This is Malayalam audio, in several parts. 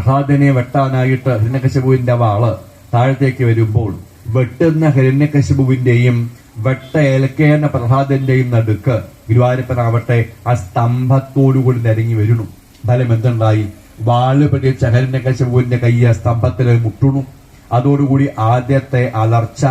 പ്രഹ്ലാദനെ വെട്ടാനായിട്ട് ഹിരണ്യകശിപുവിന്റെ വാള് താഴത്തേക്ക് വരുമ്പോൾ വെട്ടുന്ന ഹിരണ്യകശിപുവിന്റെയും വെട്ടേൽക്കേണ്ട പ്രഹ്ലാദന്റെയും നടുക്ക് ഗുരുവായൂരപ്പനാവട്ടെ ആ സ്തംഭത്തോടുകൂടി നിരങ്ങി വരുന്നു. ഫലം എന്തുണ്ടായി? വാള് പിടിച്ച ഹിരണ്യകശിപുവിന്റെ കയ്യ സ്തംഭത്തിൽ മുട്ടുന്നു. അതോടുകൂടി ആദ്യത്തെ അലർച്ച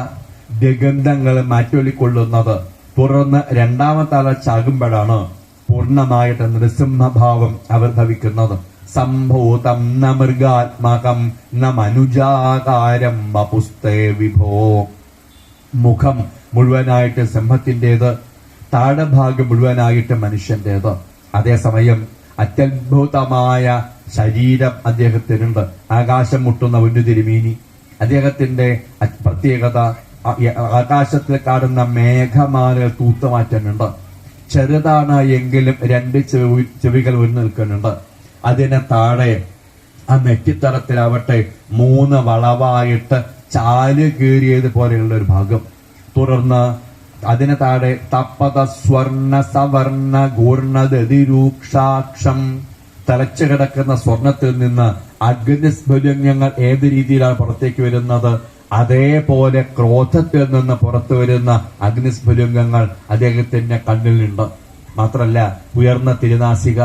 ദിഗന്ധങ്ങൾ മാറ്റൊലിക്കൊള്ളുന്നത്. തുടർന്ന് രണ്ടാമത്തെ അലർച്ച ആകുമ്പോഴാണ് പൂർണ്ണമായിട്ട് നൃസിംഹഭാവം ആവിർഭവിക്കുന്നത്. സംഭൂതം ന മൃഗാത്മകം ന മനുജാകാരം വപുസ്തേ വിഭോ. മുഖം മുഴുവനായിട്ട് സിംഹത്തിൻ്റെത്, താഴഭാഗം മുഴുവനായിട്ട് മനുഷ്യന്റേത്. അതേസമയം അത്യത്ഭുതമായ ശരീരം അദ്ദേഹത്തിനുണ്ട്. ആകാശം മുട്ടുന്ന ഒരു തിരുമേനി. അദ്ദേഹത്തിന്റെ പ്രത്യേകത ആകാശത്തിൽ കാണുന്ന മേഘമാല തൂത്തുമാറ്റുന്നുണ്ട്. ചെറുതാണ് എങ്കിലും രണ്ട് ചെവികൾ ഉയർന്നു നിൽക്കുന്നുണ്ട്. അതിന് താഴെ ആ നെറ്റിത്തറത്തിലാവട്ടെ 3 വളവായിട്ട് ചാല് കീറിയത് പോലെയുള്ള ഒരു ഭാഗം. തുടർന്ന് അതിന് താഴെ തപ്പത സ്വർണ സവർണ ഗൂർണദതിരൂക്ഷാക്ഷം. തലച്ചു കിടക്കുന്ന സ്വർണത്തിൽ നിന്ന് അഗ്നിസ്ഫുലിംഗങ്ങൾ ഏത് രീതിയിലാണ് പുറത്തേക്ക് വരുന്നത്, അതേപോലെ ക്രോധത്തിൽ നിന്ന് പുറത്തു വരുന്ന അഗ്നിസ്ഫുലിംഗങ്ങൾ അദ്ദേഹത്തിന്റെ കണ്ണിലുണ്ട്. മാത്രല്ല ഉയർന്ന തിരുനാസിക.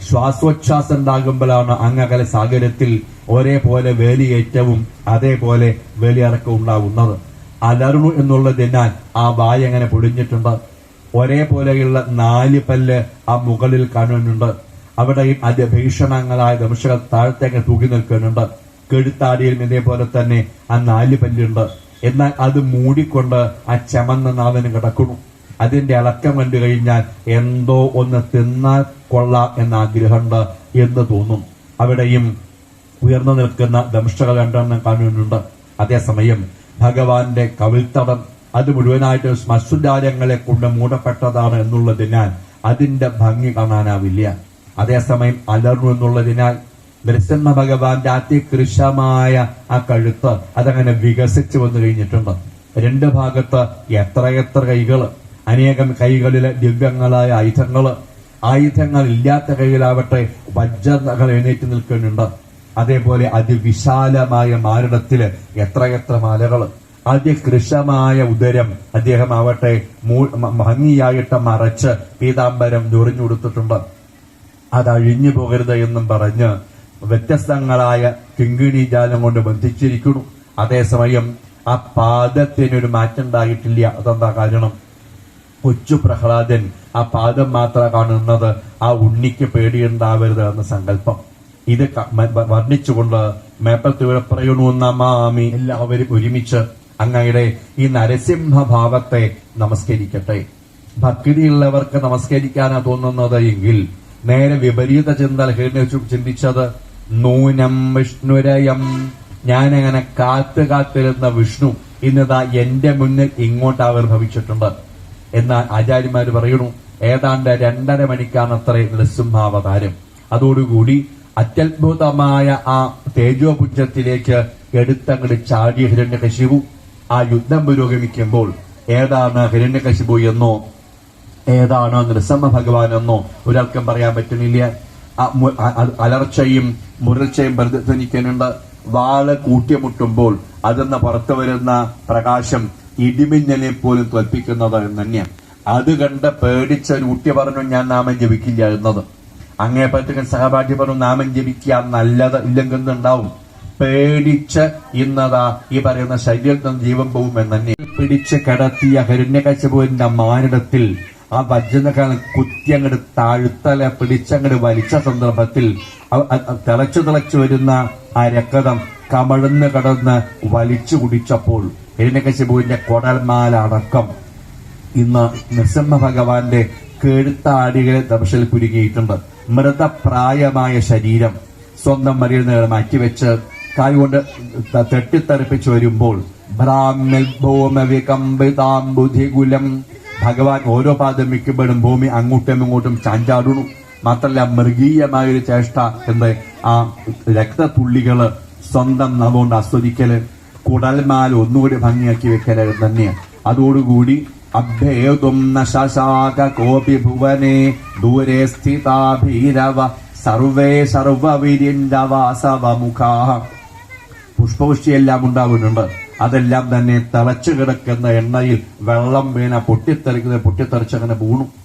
ശ്വാസോച്ഛ്വാസം ഉണ്ടാകുമ്പോഴാണ് അങ്ങകല സാഗരത്തിൽ ഒരേപോലെ വേലിയേറ്റവും അതേപോലെ വേലിയിറക്കവും ഉണ്ടാകുന്നത്. അലർന്നു എന്നുള്ളതിനാൽ ആ വായ അങ്ങനെ പൊടിഞ്ഞിട്ടുണ്ട്. ഒരേപോലെയുള്ള 4 പല്ല് ആ മുകളിൽ കാണുന്നുണ്ട്. അവിടെയും അതിഭീഷണങ്ങളായ ദംശകൾ താഴത്തേക്ക് തൂക്കി നിൽക്കുന്നുണ്ട്. കെഴുത്താടിയിലും ഇതേപോലെ തന്നെ ആ 4 പല്ലുണ്ട്. എന്നാൽ അത് മൂടിക്കൊണ്ട് ആ ചമന്ന നാവിന് കിടക്കുന്നു. അതിന്റെ ഇളക്കം കണ്ടു കഴിഞ്ഞാൽ എന്തോ ഒന്ന് തിന്നാൽ കൊള്ളാം എന്ന ആഗ്രഹമുണ്ട് എന്ന് തോന്നും. അവിടെയും ഉയർന്നു നിൽക്കുന്ന ദംശകൾ 2 കാണുന്നുണ്ട്. അതേസമയം ഭഗവാന്റെ കവിൾത്തടം അത് മുഴുവനായിട്ട് ശ്മശുജാലങ്ങളെ കൊണ്ട് മൂടപ്പെട്ടതാണ് എന്നുള്ളതിനാൽ അതിന്റെ ഭംഗി കാണാനാവില്ല. അതേസമയം അലർന്നു എന്നുള്ളതിനാൽ നരസിംഹ ഭഗവാന്റെ അതികൃശമായ ആ കഴുത്ത് അതങ്ങനെ വികസിച്ചു വന്നു കഴിഞ്ഞിട്ടുണ്ട്. 2 ഭാഗത്ത് എത്രയെത്ര കൈകള്, അനേകം കൈകളിലെ ദിവ്യങ്ങളായ ആയുധങ്ങൾ ഇല്ലാത്ത കൈകളാവട്ടെ വജ്രങ്ങൾ എഴുന്നേറ്റ് നിൽക്കുന്നുണ്ട്. അതേപോലെ അതിവിശാലമായ മാരടത്തില് എത്രയെത്ര മാലകള്, അതികൃശമായ ഉദരം അദ്ദേഹം ആവട്ടെ ഭംഗിയായിട്ട് മറച്ച് പീതാംബരം ഞൊറിഞ്ഞുകൊടുത്തിട്ടുണ്ട്. അതഴിഞ്ഞു പോകരുത് എന്നും പറഞ്ഞ് വ്യത്യസ്തങ്ങളായ കിങ്കിണി ജാലം കൊണ്ട് ബന്ധിച്ചിരിക്കുന്നു. അതേസമയം ആ പാദത്തിനൊരു മാറ്റം ഉണ്ടായിട്ടില്ല. അതെന്താ കാരണം? കൊച്ചു പ്രഹ്ലാദൻ ആ പാദം മാത്രം കാണുന്നത്. ആ ഉണ്ണിക്ക് പേടിയുണ്ടാവരുത് എന്ന സങ്കല്പം. ഇത് വർണ്ണിച്ചുകൊണ്ട് മേപ്പത്തൂരെ പറയുന്നു, നമാമി. എല്ലാവരും ഒരുമിച്ച് അങ്ങയുടെ ഈ നരസിംഹഭാവത്തെ നമസ്കരിക്കട്ടെ. ഭക്തിയുള്ളവർക്ക് നമസ്കരിക്കാനാ തോന്നുന്നത് എങ്കിൽ നേരെ വിപരീത ചിന്ത ചിന്തിച്ചത് നൂനം വിഷ്ണുരയം. ഞാനങ്ങനെ കാത്തിരുന്ന വിഷ്ണു ഇന്നിതാ എന്റെ മുന്നിൽ ഇങ്ങോട്ട് ആവിർഭവിച്ചിട്ടുണ്ട്. എന്നാൽ ആചാര്യന്മാര് പറയുന്നു ഏതാണ്ട് 2.5 മണിക്കാണത്രേ നൃസിംഹാവതാരം. അതോടുകൂടി അത്യത്ഭുതമായ ആ തേജോപുഞ്ചത്തിലേക്ക് എടുത്തങ്ങട് ചാടിയ ഹിരണ്യകശിപു. ആ യുദ്ധം പുരോഗമിക്കുമ്പോൾ ഏതാണ് ഹിരണ്യകശിപു എന്നോ ഏതാണ് നൃസിംഹ ഭഗവാൻ എന്നോ ഒരാൾക്കും പറയാൻ പറ്റുന്നില്ല. അലർച്ചയും മുരൾച്ചയും പ്രതിധ്വനിക്കുന്നുണ്ട്. വാള് കൂട്ടിമുട്ടുമ്പോൾ അതിന്ന് പുറത്തു വരുന്ന പ്രകാശം ഇടിമിന്നലെ പോലും തോൽപ്പിക്കുന്നത് തന്നെയാണ്. അത് കണ്ട് പേടിച്ച ഒരു കുട്ടി പറഞ്ഞു, ഞാൻ നാമം ജപിക്കില്ല എന്നത്. അങ്ങേ പറ്റുന്ന സഹപാഠി പറഞ്ഞു, നാമം ജപിക്കുക നല്ലത് ഇല്ലെങ്കിൽ ഉണ്ടാവും. പേടിച്ച് ഇന്നതാ ഈ പറയുന്ന ശരീരത്തിൽ നിന്ന് ജീവൻ പോകുമെന്ന് തന്നെ പിടിച്ച് കിടത്തിയ ഹിരണ്യകശിപുവിന്റെ മാനിടത്തിൽ ആ വജ്രനകൾ കുത്തിയങ്ങട് താഴ്ത്തല പിടിച്ചങ്ങട് വലിച്ച സന്ദർഭത്തിൽ തിളച്ചു വരുന്ന ആ രക്തം കമഴ്ന്ന് കടന്ന് വലിച്ചു കുടിച്ചപ്പോൾ ഹിരണ്യകശിപുവിന്റെ കൊടൽമാല അടക്കം ഇന്ന് നൃസിംഹ ഭഗവാന്റെ കെഴുത്താടികളെ ദംശൽ കുരുങ്ങിയിട്ടുണ്ട്. മൃതപ്രായമായ ശരീരം സ്വന്തം മരിയിൽ നിന്ന് മാറ്റിവെച്ച് കായുകൊണ്ട് തെട്ടിത്തെറിപ്പിച്ചു വരുമ്പോൾ ഭ്രാമ്യൽ ഭൂമവികമ്പിതാംബുധികുലം. ഭഗവാൻ ഓരോ പാദം വയ്ക്കുമ്പോഴും ഭൂമി അങ്ങോട്ടും ഇങ്ങോട്ടും ചാഞ്ചാടുന്നു. മാത്രല്ല മൃഗീയമായൊരു ചേഷ്ട എന്ത് ആ രക്തത്തുള്ളികള് സ്വന്തം നവോണ്ട് ആസ്വദിക്കല്, കുടൽമാല ഒന്നുകൂടി ഭംഗിയാക്കി വെക്കല് തന്നെയാണ്. അതോടുകൂടി അഭ്യേതും നശാക കോപി ഭുവനേ ദൂരെ സ്ഥിതാഭീരവ സർവേ സർവവിര്യന്തവാസവമുഖാ. പുഷ്പവൃഷ്ടിയെല്ലാം ഉണ്ടാവുന്നുണ്ട്. അതെല്ലാം തന്നെ തിളച്ചു കിടക്കുന്ന എണ്ണയിൽ വെള്ളം വീണ പൊട്ടിത്തെറിച്ചങ്ങനെ വീണു.